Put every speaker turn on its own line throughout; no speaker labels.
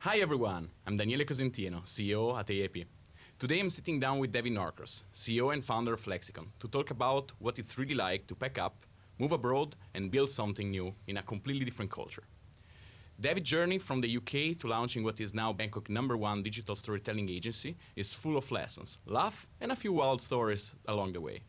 Hi everyone, I'm Daniele Cosentino, CEO at AAP. Today I'm sitting down with David Norcross, CEO and founder of Lexicon, to talk about what it's really like to pack up, move abroad, and build something new in a completely different culture. David's journey from the UK to launching what is now Bangkok's #1 digital storytelling agency is full of lessons, laugh, and a few wild stories along the way.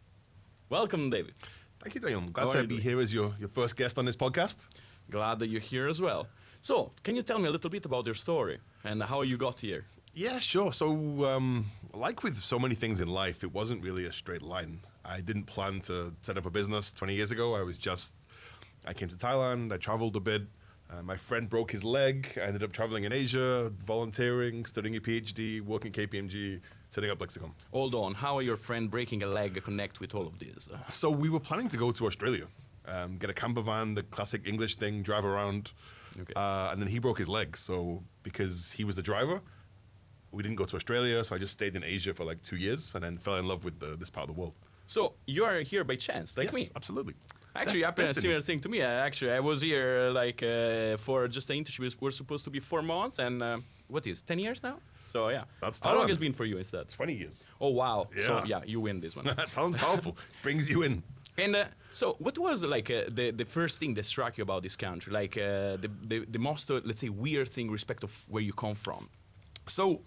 Welcome, David.
Thank you, Daniel. I'm glad to be here as your first guest on this podcast.
Glad that you're here as well. So, can you tell me a little bit about your story and how you got here?
Yeah, sure. So, like with so many things in life, it wasn't really a straight line. I didn't plan to set up a business 20 years ago. I came to Thailand, I traveled a bit. My friend broke his leg. I ended up traveling in Asia, volunteering, studying a PhD, working KPMG, setting up Lexicon.
Hold on, how are your friend breaking a leg connect with all of this?
So we were planning to go to Australia, get a camper van, the classic English thing, drive around.
Okay.
And then he broke his leg. So because he was the driver, we didn't go to Australia. So I just stayed in Asia for like 2 years and then fell in love with this part of the world.
So you are here by chance, like
yes,
me?
Absolutely.
Actually, happened a similar thing to me. I was here for just an internship. We're supposed to be 4 months, and 10 years now? So yeah.
That's
How long has it been for you instead?
20 years.
Oh wow.
Yeah.
So yeah, you win this one.
Talent's powerful. Brings you in.
And so, what was the first thing that struck you about this country? Like the most, let's say, weird thing, respect of where you come from?
So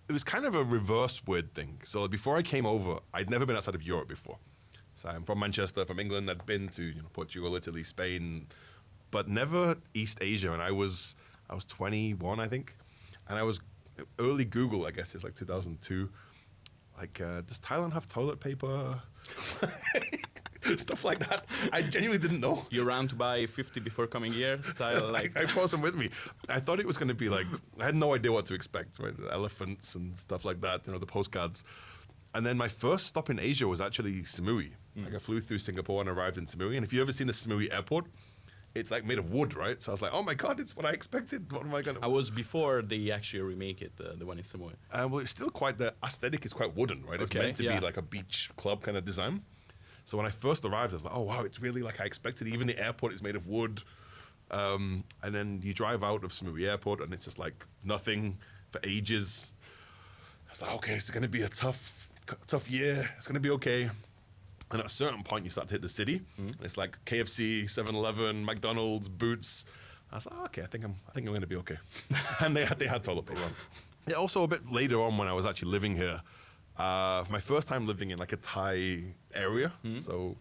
it was kind of a reverse weird thing. So before I came over, I'd never been outside of Europe before. So I'm from Manchester, from England. I'd been to Portugal, Italy, Spain, but never East Asia. And I was 21, I think, and I was early Google. I guess it's like 2002. Like, does Thailand have toilet paper? Stuff like that. I genuinely didn't know.
You ran to buy 50 before coming here, style like.
I brought some with me. I thought it was going to be like, I had no idea what to expect, right? Elephants and stuff like that, the postcards. And then my first stop in Asia was actually Samui. Like I flew through Singapore and arrived in Samui. And if you've ever seen the Samui airport, it's like made of wood, right? So I was like, oh my God, it's what I expected. What am I going to...
I was before they actually remake it, the one in Samui.
Well, it's still the aesthetic is quite wooden, right? It's meant to be like a beach club kind of design. So when I first arrived, I was like, oh wow, it's really like I expected. Even the airport is made of wood. And then you drive out of Samui Airport and it's just like nothing for ages. I was like, okay, it's going to be a tough year. It's going to be okay. And at a certain point, you start to hit the city. And it's like KFC, 7-Eleven, McDonald's, Boots. I was like, oh, okay, I think I'm going to be okay. And they had toilet paper. Yeah. Also, a bit later on, when I was actually living here, for my first time living in like a Thai area. So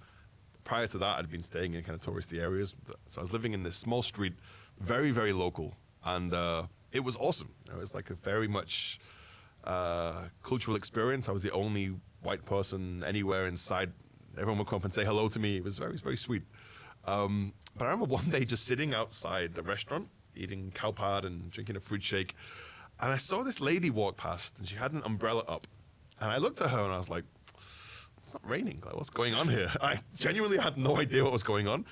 prior to that, I'd been staying in kind of touristy areas. So I was living in this small street, very, very local, and it was awesome. It was like a very much cultural experience. I was the only white person anywhere inside. Everyone would come up and say hello to me. It was very, very sweet. But I remember one day just sitting outside a restaurant, eating cow pad and drinking a fruit shake. And I saw this lady walk past and she had an umbrella up. And I looked at her and I was like, it's not raining. Like, what's going on here? I genuinely had no idea what was going on.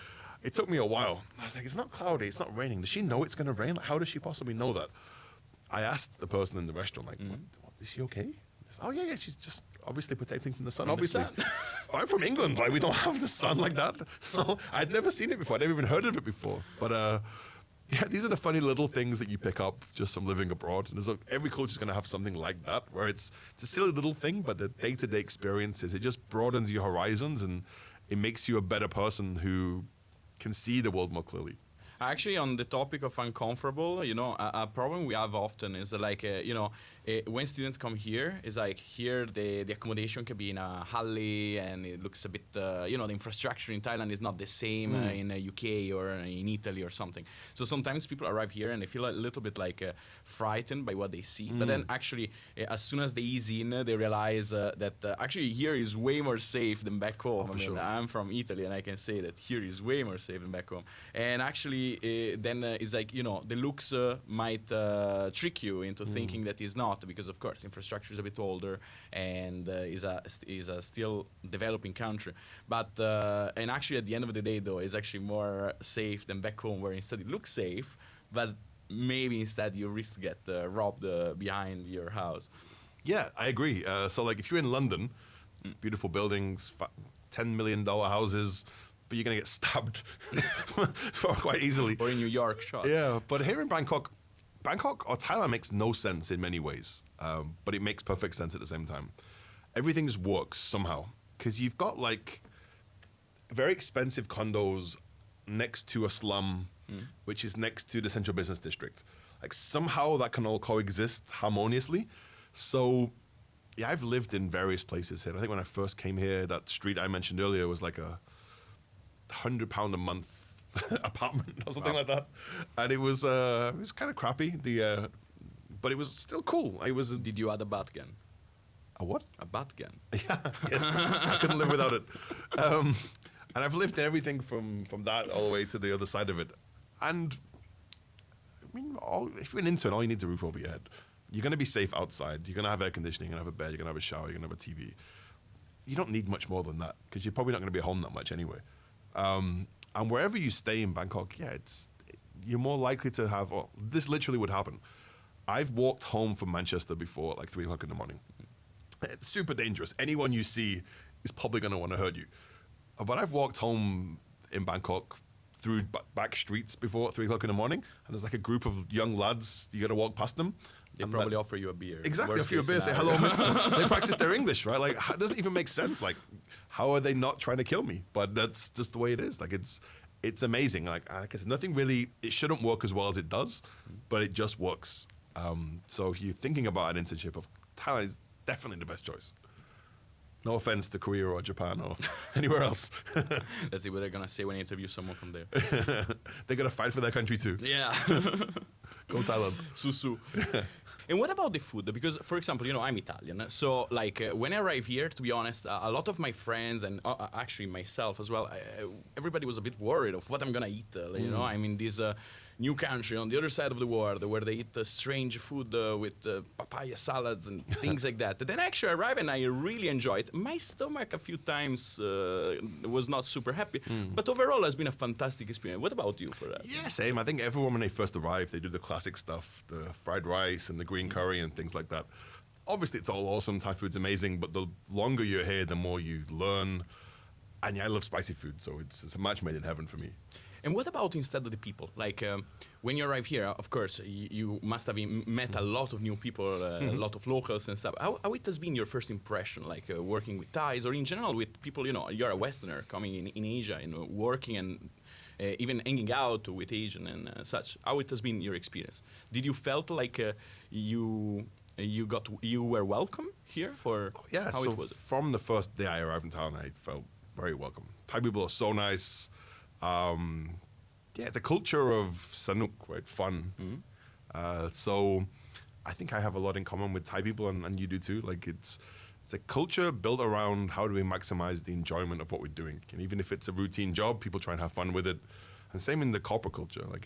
It took me a while. I was like, it's not cloudy. It's not raining. Does she know it's going to rain? Like, how does she possibly know that? I asked the person in the restaurant, like, what, is she okay? Said, oh, yeah, she's just obviously protecting from the sun, obviously. I'm from England, like, we don't have the sun like that. So I'd never seen it before. I'd never even heard of it before. But yeah, these are the funny little things that you pick up just from living abroad. And every culture is going to have something like that, where it's a silly little thing, but the day-to-day experiences, it just broadens your horizons and it makes you a better person who can see the world more clearly.
Actually, on the topic of uncomfortable, a problem we have often is like, when students come here, it's like here the accommodation can be in a alley and it looks a bit, the infrastructure in Thailand is not the same in the UK or in Italy or something. So sometimes people arrive here and they feel a little bit like frightened by what they see. But then actually, as soon as they ease in, they realize that actually here is way more safe than back home.
Sure.
I'm from Italy and I can say that here is way more safe than back home. And actually, then it's like, the looks might trick you into thinking that it's not, because of course infrastructure is a bit older and is a still developing country. But and actually at the end of the day though, it's actually more safe than back home, where instead it looks safe, but maybe instead you risk to get robbed behind your house.
Yeah, I agree. So like if you're in London, beautiful buildings, $10 million houses, but you're going to get stabbed quite easily.
Or in New York, shot.
Yeah, but here in Bangkok Bangkok or Thailand makes no sense in many ways, but it makes perfect sense at the same time. Everything just works somehow because you've got like very expensive condos next to a slum, which is next to the central business district. Like somehow that can all coexist harmoniously. So yeah, I've lived in various places here. I think when I first came here, that street I mentioned earlier was like a £100 a month apartment or something like that, and it was kind of crappy. But it was still cool.
Did you add a bat gun?
A what?
A bat gun.
Yeah, yes. I couldn't live without it. And I've lived in everything from that all the way to the other side of it. And I mean, if you're an intern, all you need is a roof over your head. You're going to be safe outside. You're going to have air conditioning. You're going to have a bed. You're going to have a shower. You're going to have a TV. You don't need much more than that because you're probably not going to be home that much anyway. And wherever you stay in Bangkok, you're more likely to have. Well, this literally would happen. I've walked home from Manchester before at like 3 o'clock in the morning. It's super dangerous. Anyone you see is probably going to want to hurt you. But I've walked home in Bangkok through back streets before at 3 o'clock in the morning, and there's like a group of young lads. You got to walk past them.
They probably offer you a beer.
Exactly, offer you a beer. Say hello, mister. They practice their English, right? Like, it doesn't even make sense. Like, how are they not trying to kill me? But that's just the way it is. Like, it's amazing. Like I said, nothing really. It shouldn't work as well as it does, but it just works. So if you're thinking about an internship, Thailand is definitely the best choice. No offense to Korea or Japan or anywhere else.
Let's see what they're gonna say when you interview someone from there.
They're gonna fight for their country too.
Yeah.
Go Thailand.
Susu. And what about the food? Because, for example, I'm Italian. So, like, when I arrived here, to be honest, a lot of my friends and actually myself as well, everybody was a bit worried of what I'm going to eat. I'm in this new country on the other side of the world where they eat strange food with papaya salads and things like that. Then I actually arrived and I really enjoyed it. My stomach a few times was not super happy, but overall it's been a fantastic experience. What about you for that?
Yeah, same. I think everyone when they first arrive, they do the classic stuff, the fried rice and the green curry and things like that. Obviously, it's all awesome. Thai food's amazing, but the longer you're here, the more you learn. And yeah, I love spicy food, so it's a match made in heaven for me.
And what about instead of the people? Like when you arrive here, of course, you must have met a lot of new people, a lot of locals and stuff. How it has been your first impression, like working with Thais or in general with people, you're a Westerner coming in Asia and working and even hanging out with Asian and such. How it has been your experience? Did you felt like you were welcome here, or
yeah?
How
So
it was?
From the first day I arrived in Thailand, I felt very welcome. Thai people are so nice. It's a culture of sanuk, right? Fun. So I think I have a lot in common with Thai people, and you do too. Like it's a culture built around how do we maximize the enjoyment of what we're doing. And even if it's a routine job, people try and have fun with it. And same in the corporate culture. Like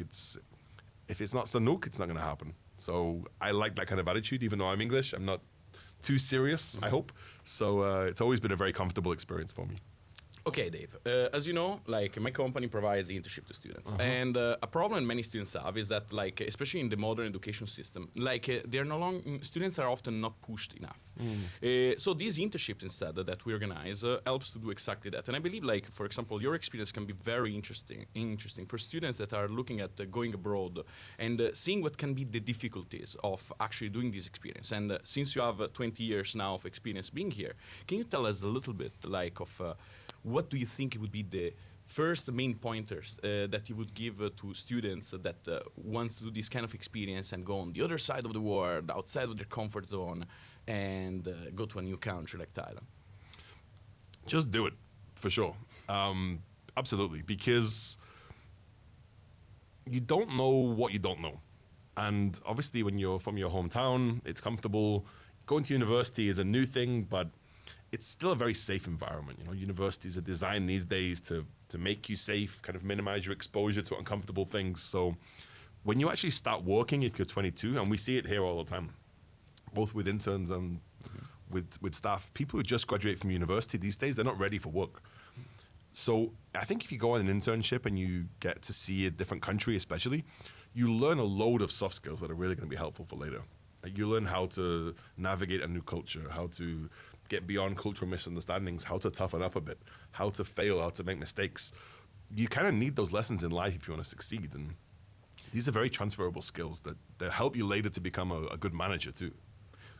if it's not sanuk, it's not going to happen. So I like that kind of attitude, even though I'm English. I'm not too serious, I hope. So it's always been a very comfortable experience for me.
Okay, Dave. As you know, like my company provides the internship to students, and a problem many students have is that, like, especially in the modern education system, like they're no longer students are often not pushed enough. So these internships instead that we organize helps to do exactly that. And I believe, like for example, your experience can be very interesting for students that are looking at going abroad and seeing what can be the difficulties of actually doing this experience. And since you have 20 years now of experience being here, can you tell us a little bit, like, of what do you think would be the first main pointers that you would give to students that wants to do this kind of experience and go on the other side of the world, outside of their comfort zone, and go to a new country like Thailand?
Just do it, for sure. Absolutely, because you don't know what you don't know. And obviously when you're from your hometown, it's comfortable. Going to university is a new thing, but it's still a very safe environment. Universities are designed these days to make you safe, kind of minimize your exposure to uncomfortable things. So when you actually start working, if you're 22, and we see it here all the time, both with interns and with staff, people who just graduate from university these days, they're not ready for work. So I think if you go on an internship and you get to see a different country especially, you learn a load of soft skills that are really going to be helpful for later. Like you learn how to navigate a new culture, how to get beyond cultural misunderstandings, how to toughen up a bit, how to fail, how to make mistakes. You kind of need those lessons in life if you want to succeed. And These are very transferable skills that help you later to become a good manager too.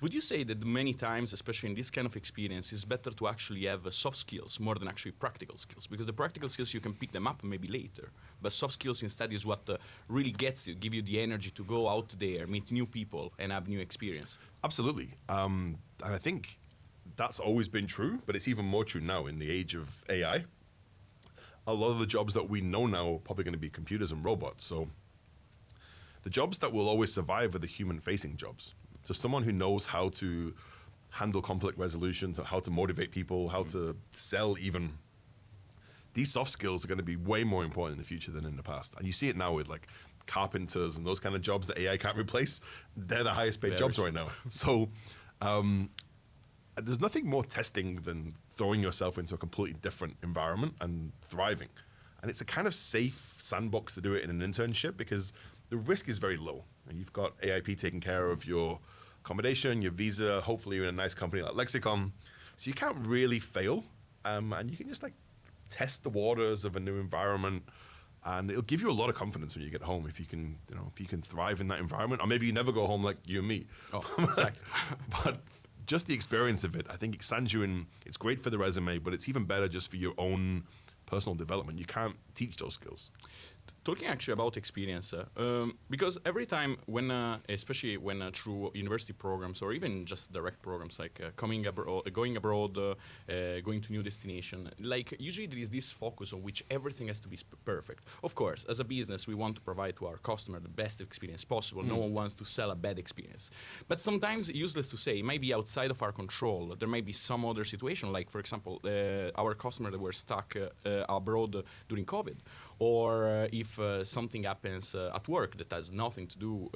Would you say that many times, especially in this kind of experience, it's better to actually have soft skills more than actually practical skills? Because the practical skills, you can pick them up maybe later. But soft skills instead is what really gets you, give you the energy to go out there, meet new people, and have new experience.
Absolutely. And I think that's always been true, but it's even more true now in the age of AI. A lot of the jobs that we know now are probably going to be computers and robots. So the jobs that will always survive are the human-facing jobs. So someone who knows how to handle conflict resolution, how to motivate people, how to sell even. These soft skills are going to be way more important in the future than in the past. And you see it now with like carpenters and those kind of jobs that AI can't replace. They're the highest paid jobs right now. So there's nothing more testing than throwing yourself into a completely different environment and thriving. And it's a kind of safe sandbox to do it in an internship because the risk is very low. And you've got AIP taking care of your accommodation, your visa, hopefully you're in a nice company like Lexicon. So you can't really fail. And you can just like test the waters of a new environment. And it'll give you a lot of confidence when you get home if you can, if you can thrive in that environment. Or maybe you never go home like you and me.
Oh, exactly.
But just the experience of it, I think it stands you in. It's great for the resume, but it's even better just for your own personal development. You can't teach those skills.
Talking actually about experience, because every time when, especially when through university programs or even just direct programs like going abroad, going to new destination, like usually there is this focus on which everything has to be perfect. Of course, as a business, we want to provide to our customer the best experience possible. No one wants to sell a bad experience. But sometimes, useless to say, it might be outside of our control. There may be some other situation, like for example, our customer that were stuck abroad during COVID. Or if something happens at work that has nothing to do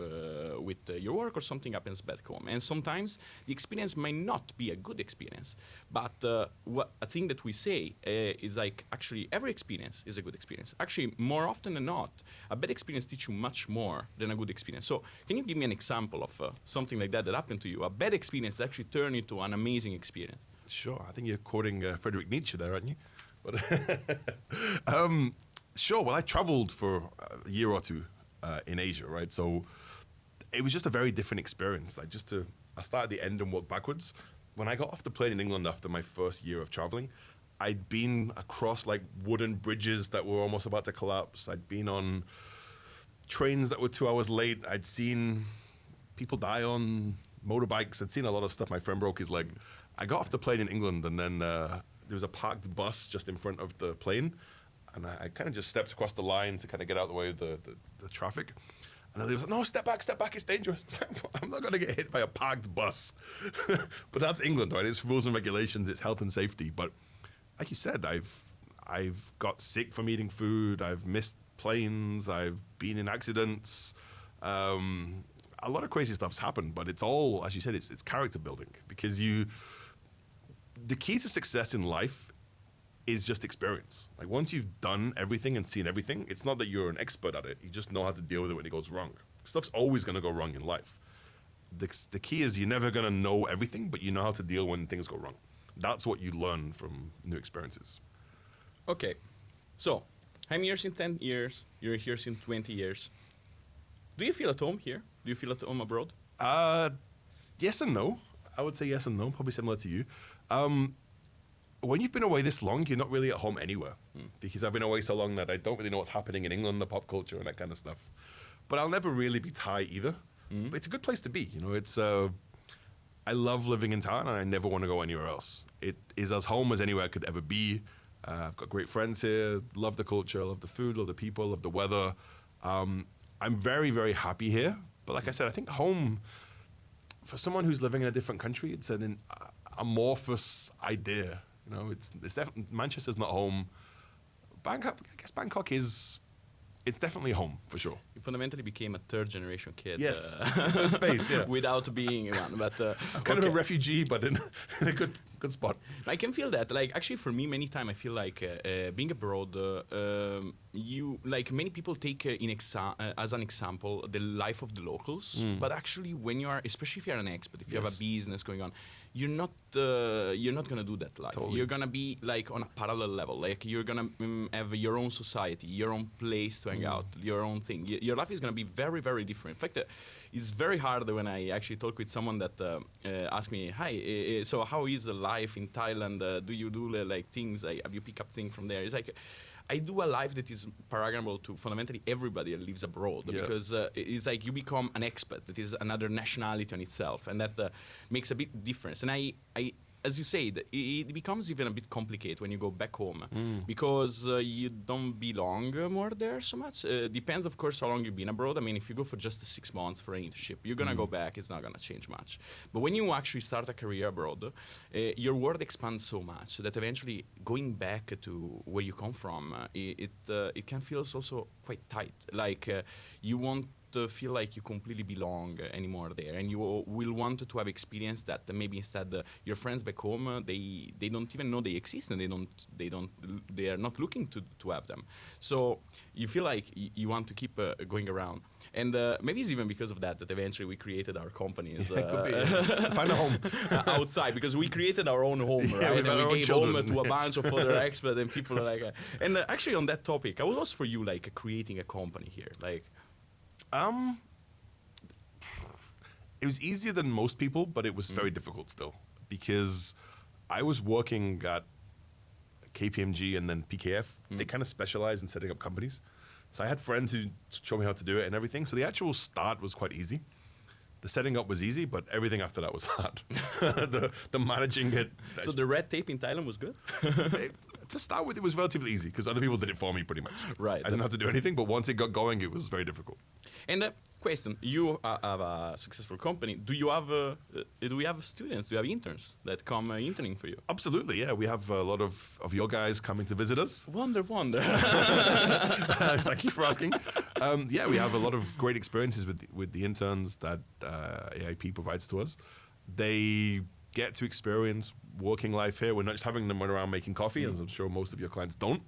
with your work, or something happens back home. And sometimes the experience may not be a good experience. But a thing that we say is like, actually, every experience is a good experience. Actually, more often than not, a bad experience teaches you much more than a good experience. So can you give me an example of something like that happened to you? A bad experience that actually turned into an amazing experience.
Sure. I think you're quoting Friedrich Nietzsche there, aren't you? But sure. Well, I traveled for a year or two in Asia, right? So it was just a very different experience. Like I started at the end and worked backwards. When I got off the plane in England after my first year of traveling, I'd been across like wooden bridges that were almost about to collapse. I'd been on trains that were 2 hours late. I'd seen people die on motorbikes. I'd seen a lot of stuff. My friend broke his leg. I got off the plane in England, and then there was a parked bus just in front of the plane. And I kind of just stepped across the line to kind of get out of the way of the traffic. And then they was like, no, step back, it's dangerous. I'm not going to get hit by a parked bus. But that's England, right? It's rules and regulations, it's health and safety. But like you said, I've got sick from eating food, I've missed planes, I've been in accidents. A lot of crazy stuff's happened, but it's all, as you said, it's character building. Because the key to success in life is just experience. Like once you've done everything and seen everything, it's not that you're an expert at it. You just know how to deal with it when it goes wrong. Stuff's always going to go wrong in life. The key is you're never going to know everything, but you know how to deal when things go wrong. That's what you learn from new experiences.
Okay. So, I'm here since 10 years. You're here since 20 years. Do you feel at home here? Do you feel at home abroad?
Yes and no. I would say yes and no, probably similar to you. When you've been away this long, you're not really at home anywhere. Because I've been away so long that I don't really know what's happening in England, the pop culture and that kind of stuff. But I'll never really be Thai either. But it's a good place to be. It's I love living in Thailand, and I never want to go anywhere else. It is as home as anywhere I could ever be. I've got great friends here. Love the culture, love the food, love the people, love the weather. I'm very, very happy here. But like I said, I think home, for someone who's living in a different country, it's an amorphous idea. It's definitely, Manchester's not home. Bangkok, I guess Bangkok is, it's definitely home for sure.
You fundamentally became a third generation kid.
Yes, third space, yeah.
Without being one, but
kind of a refugee, but in a good good spot.
I can feel that. Like, actually, for me, many times I feel like being abroad, you like many people take as an example the life of the locals. But actually, when you are, especially if you're an expert, if you have a business going on, you're not gonna do that life.
Totally.
You're gonna be like on a parallel level. Like you're gonna have your own society, your own place to hang out, your own thing. Your life is gonna be very, very different. In fact, it's very hard when I actually talk with someone that asks me, "Hi, so how is the life in Thailand? Do you do like things? Have you pick up things from there?" It's like, I do a life that is paragonable to fundamentally everybody that lives abroad, because it's like you become an expert. That is another nationality on itself, and that makes a bit difference. And I as you said, it becomes even a bit complicated when you go back home, because you don't belong more there so much. Depends, of course, how long you've been abroad. I mean, if you go for just 6 months for an internship, you're going to go back. It's not going to change much. But when you actually start a career abroad, your world expands so much that eventually going back to where you come from, it can feel also quite tight. Like you won't feel like you completely belong anymore there, and you will want to have experience that maybe instead your friends back home they don't even know they exist, and they are not looking to have them. So you feel like you want to keep going around, and maybe it's even because of that eventually we created our companies.
Could be, find a home
outside, because we created our own home, right? And we gave home to a bunch of other experts, and people are like and actually on that topic, I was also for you like creating a company here, like.
It was easier than most people, but it was very difficult still, because I was working at KPMG and then PKF. They kind of specialize in setting up companies. So I had friends who showed me how to do it and everything. So the actual start was quite easy. The setting up was easy, but everything after that was hard. the managing it.
So the red tape in Thailand was good?
To start with, it was relatively easy because other people did it for me pretty much.
Right.
I didn't have to do anything, but once it got going, it was very difficult.
And question, you have a successful company. Do you have do we have students? Do you have interns that come interning for you?
Absolutely, yeah. We have a lot of your guys coming to visit us.
Wonder.
Thank you for asking. Yeah, we have a lot of great experiences with the interns that AIP provides to us. They get to experience working life here. We're not just having them run around making coffee, as I'm sure most of your clients don't.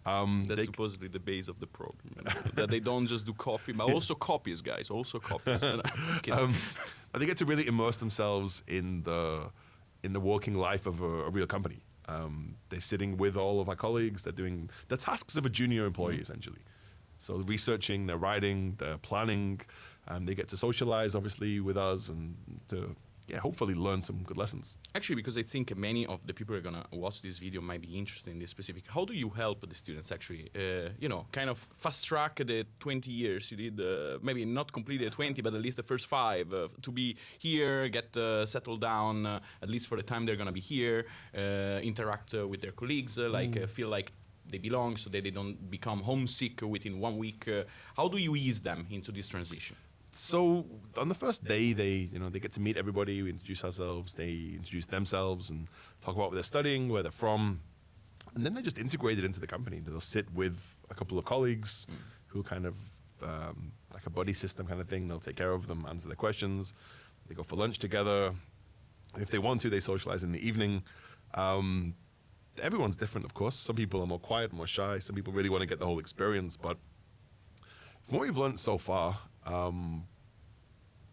That's supposedly the base of the program. That they don't just do coffee, but also copies, guys. Also copies.
They get to really immerse themselves in the working life of a real company. They're sitting with all of our colleagues. They're doing the tasks of a junior employee, essentially. So researching, they're writing, they're planning. They get to socialize, obviously, with us and to hopefully learn some good lessons.
Actually, because I think many of the people who are going to watch this video might be interested in this specific. How do you help the students actually, kind of fast track the 20 years you did, maybe not completely the 20, but at least the first 5, to be here, get settled down, at least for the time they're going to be here, interact with their colleagues, feel like they belong so that they don't become homesick within 1 week. How do you ease them into this transition?
So on the first day, they get to meet everybody. We introduce ourselves. They introduce themselves and talk about what they're studying, where they're from, and then they're just integrated into the company. They'll sit with a couple of colleagues who kind of like a buddy system kind of thing. They'll take care of them, answer their questions. They go for lunch together. If they want to, they socialize in the evening. Everyone's different, of course. Some people are more quiet, more shy. Some people really want to get the whole experience. But from what we've learned so far,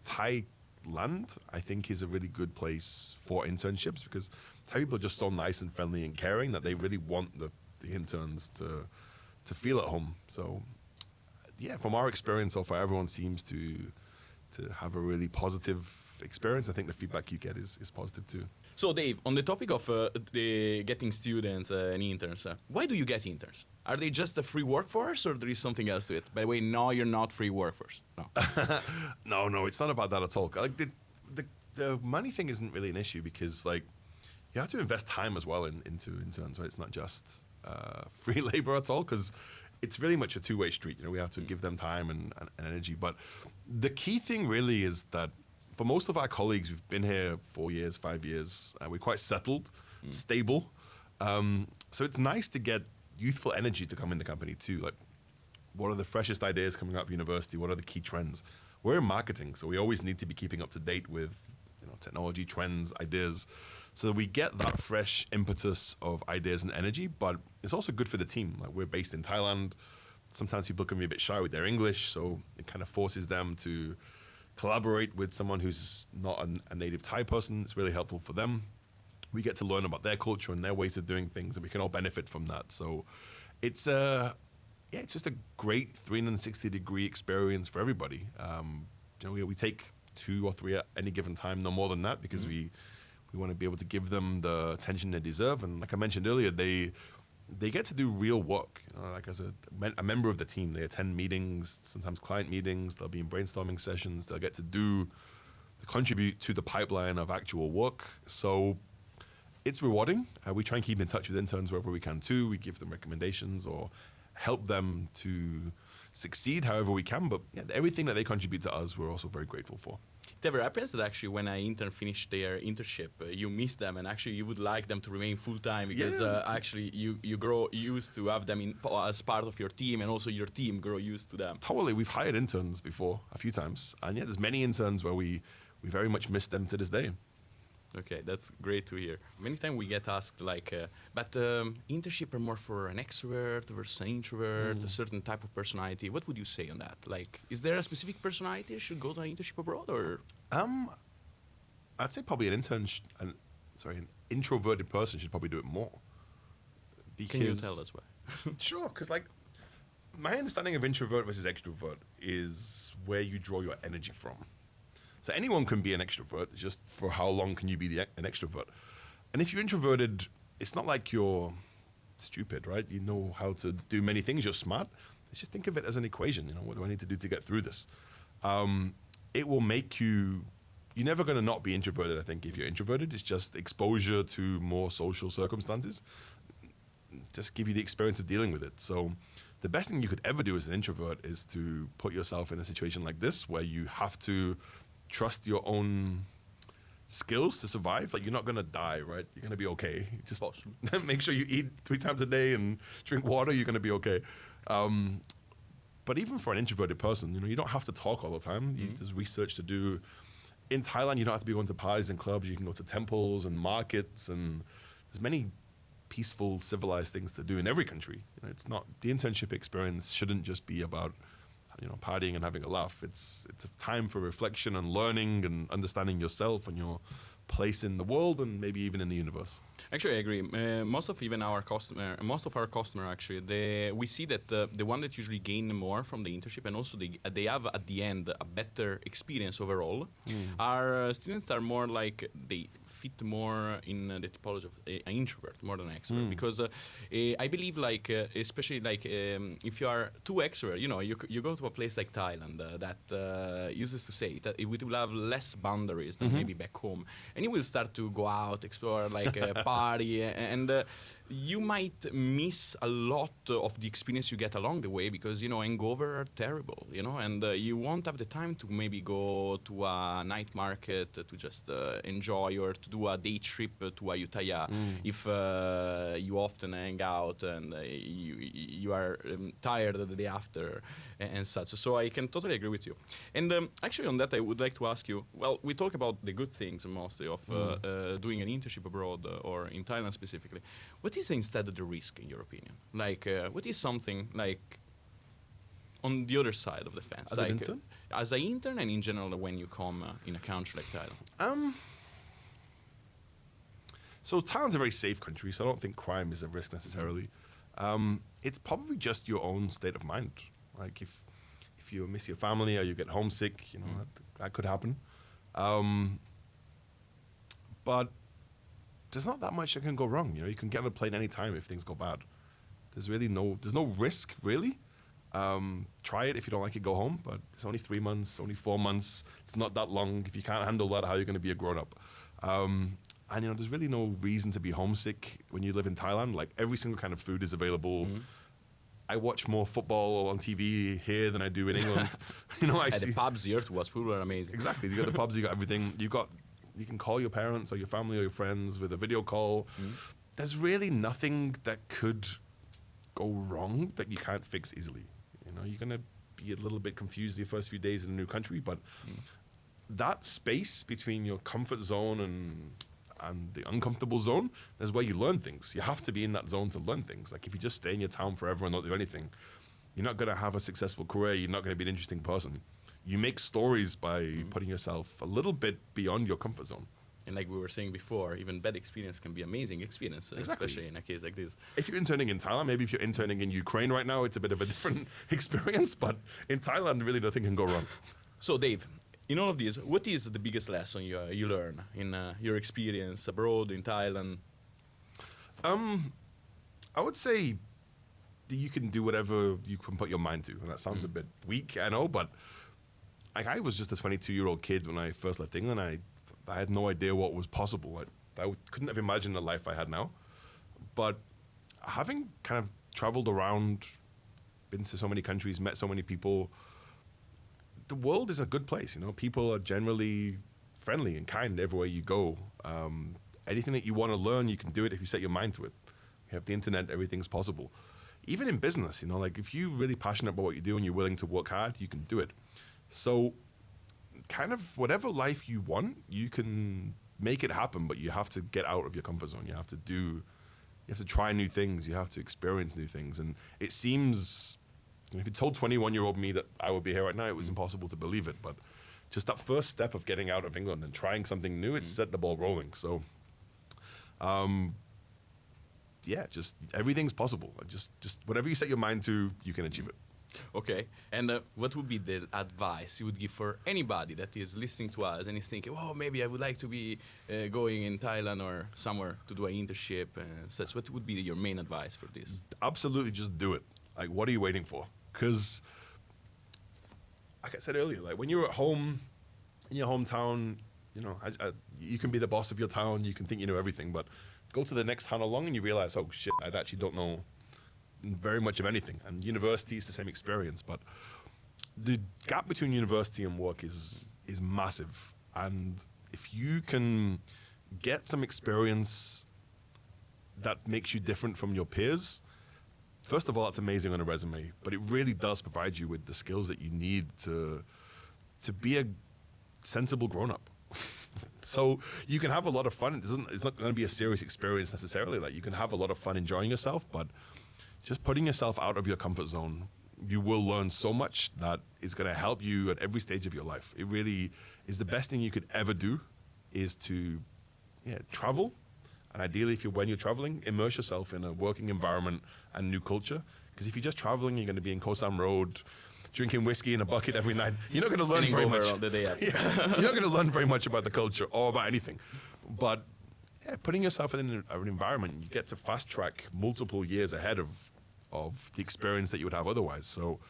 Thailand, I think, is a really good place for internships because Thai people are just so nice and friendly and caring that they really want the interns to feel at home. So, yeah, from our experience so far, everyone seems to have a really positive experience. I think the feedback you get is positive too.
So, Dave, on the topic of the getting students and interns, why do you get interns? Are they just a free workforce, or there is something else to it? By the way, no, you're not free workforce. No.
No, it's not about that at all. Like the money thing isn't really an issue because you have to invest time as well into interns. Right? It's not just free labor at all because it's really much a two-way street. We have to give them time and energy. But the key thing really is that for most of our colleagues, we've been here 4 years, 5 years. We're quite settled, stable. So it's nice to get youthful energy to come in the company too. Like, what are the freshest ideas coming out of university? What are the key trends? We're in marketing, so we always need to be keeping up to date with technology trends, ideas. So we get that fresh impetus of ideas and energy, but it's also good for the team. Like, we're based in Thailand. Sometimes people can be a bit shy with their English, so it kind of forces them to collaborate with someone who's not a native Thai person. It's really helpful for them. We get to learn about their culture and their ways of doing things, and we can all benefit from that. So it's it's just a great 360-degree experience for everybody. We take 2 or 3 at any given time, no more than that, because we want to be able to give them the attention they deserve. And like I mentioned earlier, they get to do real work. Like, as a member of the team, they attend meetings, sometimes client meetings. They'll be in brainstorming sessions. They'll get to contribute to the pipeline of actual work. So it's rewarding. We try and keep in touch with interns wherever we can too. We give them recommendations or help them to succeed however we can. But everything that they contribute to us, we're also very grateful for.
It ever happens that actually when an intern finish their internship, you miss them, and actually you would like them to remain full-time because actually you grow used to have them as part of your team, and also your team grow used to them?
Totally. We've hired interns before a few times. And there's many interns where we very much miss them to this day.
Okay, that's great to hear. Many times we get asked, but internship are more for an extrovert versus an introvert, a certain type of personality. What would you say on that? Like, is there a specific personality that should go to an internship abroad, or?
I'd say probably an introverted person should probably do it more.
Can you tell us why?
Sure, because my understanding of introvert versus extrovert is where you draw your energy from. So anyone can be an extrovert, just for how long can you be an extrovert? And if you're introverted, it's not like you're stupid, right? You know how to do many things, you're smart. Let's just think of it as an equation. What do I need to do to get through this? It will make you're never going to not be introverted, I think, if you're introverted. It's just exposure to more social circumstances. Just give you the experience of dealing with it. So the best thing you could ever do as an introvert is to put yourself in a situation like this where you have to trust your own skills to survive. Like, you're not going to die, right? You're going to be okay. Just make sure you eat 3 times a day and drink water. You're going to be okay. But even for an introverted person, you don't have to talk all the time. There's research to do. In Thailand, you don't have to be going to parties and clubs. You can go to temples and markets, and there's many peaceful, civilized things to do in every country. It's not, the internship experience shouldn't just be about partying and having a laugh. It's a time for reflection and learning and understanding yourself and your place in the world and maybe even in the universe.
Actually, I agree. Most of our customer actually, we see that the one that usually gain more from the internship, and also they have at the end a better experience overall. Our students are more like, they fit more in the typology of an introvert more than an extrovert, because I believe especially if you are too extrovert, you go to a place like Thailand that uses to say that it will have less boundaries than maybe back home, and you will start to go out, explore, party, and you might miss a lot of the experience you get along the way, because hangover are terrible, and you won't have the time to maybe go to a night market to just enjoy, or to do a day trip to Ayutthaya if you often hang out and you are tired the day after and such. So I can totally agree with you. And actually on that, I would like to ask you, well, we talk about the good things mostly of doing an internship abroad or in Thailand specifically. What is instead the risk, in your opinion? What is something on the other side of the fence?
As an intern?
As an intern, and in general when you come in a country like Thailand?
So Thailand's a very safe country, so I don't think crime is a risk necessarily. It's probably just your own state of mind. Like, if you miss your family or you get homesick, that could happen. But there's not that much that can go wrong. You can get on a plane anytime if things go bad. There's no risk really. Try it. If you don't like it, go home. But it's only 3 months, only 4 months. It's not that long. If you can't handle that, how are you going to be a grown up? And there's really no reason to be homesick when you live in Thailand. Like, every single kind of food is available. I watch more football on TV here than I do in England. I see
the pubs here to watch football are amazing.
Exactly. You got the pubs, you got everything. You can call your parents or your family or your friends with a video call. There's really nothing that could go wrong that you can't fix easily. You're going to be a little bit confused the first few days in a new country, but that space between your comfort zone and the uncomfortable zone is where you learn things. You have to be in that zone to learn things. Like if you just stay in your town forever and not do anything, you're not going to have a successful career. You're not going to be an interesting person. You make stories by putting yourself a little bit beyond your comfort zone.
And like we were saying before, even bad experience can be amazing experience,
Exactly.
especially in a case like this.
If you're interning in Thailand, maybe if you're interning in Ukraine right now, it's a bit of a different experience. But in Thailand, really nothing can go wrong.
So Dave, in all of this, what is the biggest lesson you learn in your experience abroad in Thailand?
I would say that you can do whatever you can put your mind to. And that sounds a bit weak, I know, but like I was just a 22-year-old kid when I first left England. I had no idea what was possible. I couldn't have imagined the life I had now. But having kind of traveled around, been to so many countries, met so many people, the world is a good place. You know, people are generally friendly and kind everywhere you go. Anything that you want to learn, you can do it if you set your mind to it. You have the internet, everything's possible. Even in business, you know, like if you're really passionate about what you do and you're willing to work hard, you can do it. So kind of whatever life you want, you can make it happen, but you have to get out of your comfort zone. You have to try new things. You have to experience new things. And it seems, if you told 21-year-old me that I would be here right now, it was impossible to believe it. But just that first step of getting out of England and trying something new, it set the ball rolling. So, just everything's possible. Just whatever you set your mind to, you can achieve it.
Okay, and what would be the advice you would give for anybody that is listening to us and is thinking, oh, maybe I would like to be going in Thailand or somewhere to do an internship and such? What would be your main advice for this?
Absolutely, just do it. Like, what are you waiting for? Because, like I said earlier, like when you're at home, in your hometown, you know, you can be the boss of your town, you can think you know everything, but go to the next town along and you realize, oh shit, I actually don't know very much of anything. And university is the same experience, but the gap between university and work is massive. And if you can get some experience that makes you different from your peers, first of all, that's amazing on a resume, but it really does provide you with the skills that you need to be a sensible grown-up. So you can have a lot of fun. It's not going to be a serious experience necessarily. Like you can have a lot of fun enjoying yourself, but just putting yourself out of your comfort zone, you will learn so much that is going to help you at every stage of your life. It really is the best thing you could ever do is to travel. And ideally, when you're traveling, immerse yourself in a working environment and new culture. Because if you're just traveling, you're going to be in Koh Sam Road, drinking whiskey in a bucket every night. You're not going to learn very much.
The day after.
You're not going to learn very much about the culture or about anything. But putting yourself in an environment, you get to fast track multiple years ahead of the experience that you would have otherwise. So,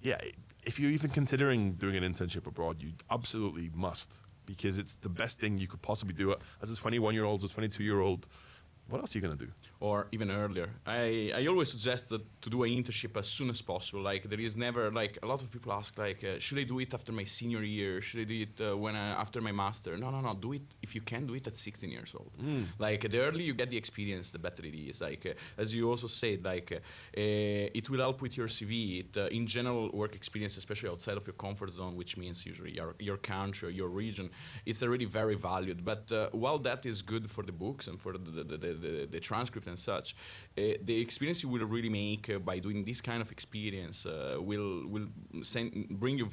if you're even considering doing an internship abroad, you absolutely must, because it's the best thing you could possibly do as a 21-year-old, a 22-year-old. What else are you going to do?
Or even earlier. I always suggest that to do an internship as soon as possible. Like there is never, like a lot of people ask, like, should I do it after my senior year? Should I do it after my master? No. Do it, if you can, do it at 16 years old. Like the earlier you get the experience, the better it is. Like as you also said, like it will help with your CV. In general, work experience, especially outside of your comfort zone, which means usually your country or your region, it's already very valued. But while that is good for the books and for the transcript and such, the experience you will really make by doing this kind of experience will bring you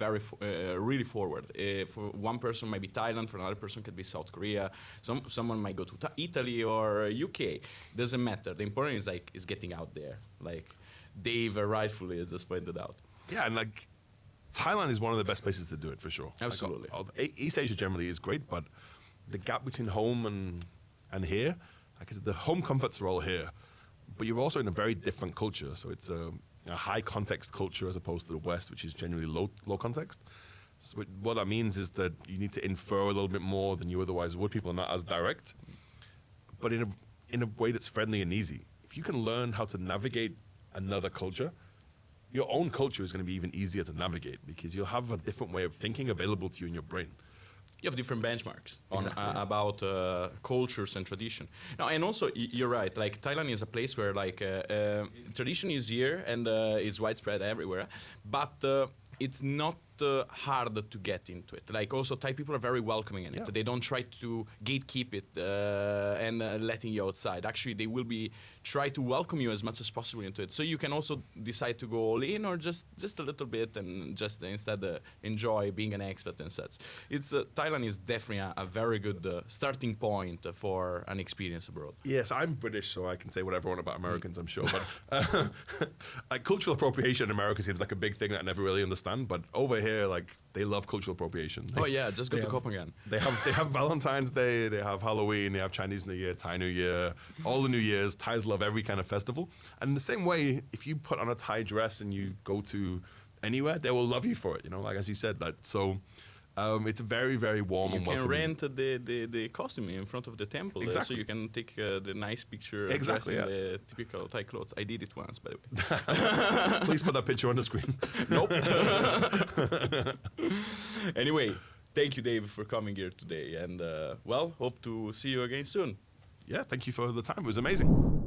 really forward. For one person might be Thailand, for another person could be South Korea. Someone might go to Italy or UK. Doesn't matter. The important is getting out there, like Dave rightfully has just pointed out.
Yeah, and like Thailand is one of the best places to do it for sure.
Absolutely.
Like, East Asia generally is great, but the gap between home and here, like I said, the home comforts are all here, but you're also in a very different culture. So it's a high context culture as opposed to the West, which is generally low context. So what that means is that you need to infer a little bit more than you otherwise would. People are not as direct, but in a way that's friendly and easy. If you can learn how to navigate another culture, your own culture is going to be even easier to navigate because you'll have a different way of thinking available to you in your brain.
You have different benchmarks about cultures and tradition. Now, and also, you're right. Like Thailand is a place where like tradition is here and is widespread everywhere, but it's not hard to get into it. Like also Thai people are very welcoming in it. They don't try to gatekeep it and letting you outside. Actually, they will be try to welcome you as much as possible into it. So you can also decide to go all in or just a little bit and just instead enjoy being an expat and such. It's Thailand is definitely a very good starting point for an experience abroad.
Yes, I'm British, so I can say whatever I want about Americans, I'm sure. But like cultural appropriation in America seems like a big thing that I never really understand. But over here, like they love cultural appropriation.
Just go to Copenhagen.
They have Valentine's Day, they have Halloween, they have Chinese New Year, Thai New Year, all the New Years. Thais love every kind of festival. And in the same way, if you put on a Thai dress and you go to anywhere, they will love you for it. You know, like as you said, that so. It's very, very warm and welcoming.
You can rent the costume in front of the temple, so you can take the nice picture dressed in the typical Thai clothes. I did it once, by the way.
Please put that picture on the screen.
Nope. Anyway, thank you, Dave, for coming here today. And, hope to see you again soon.
Yeah, thank you for the time. It was amazing.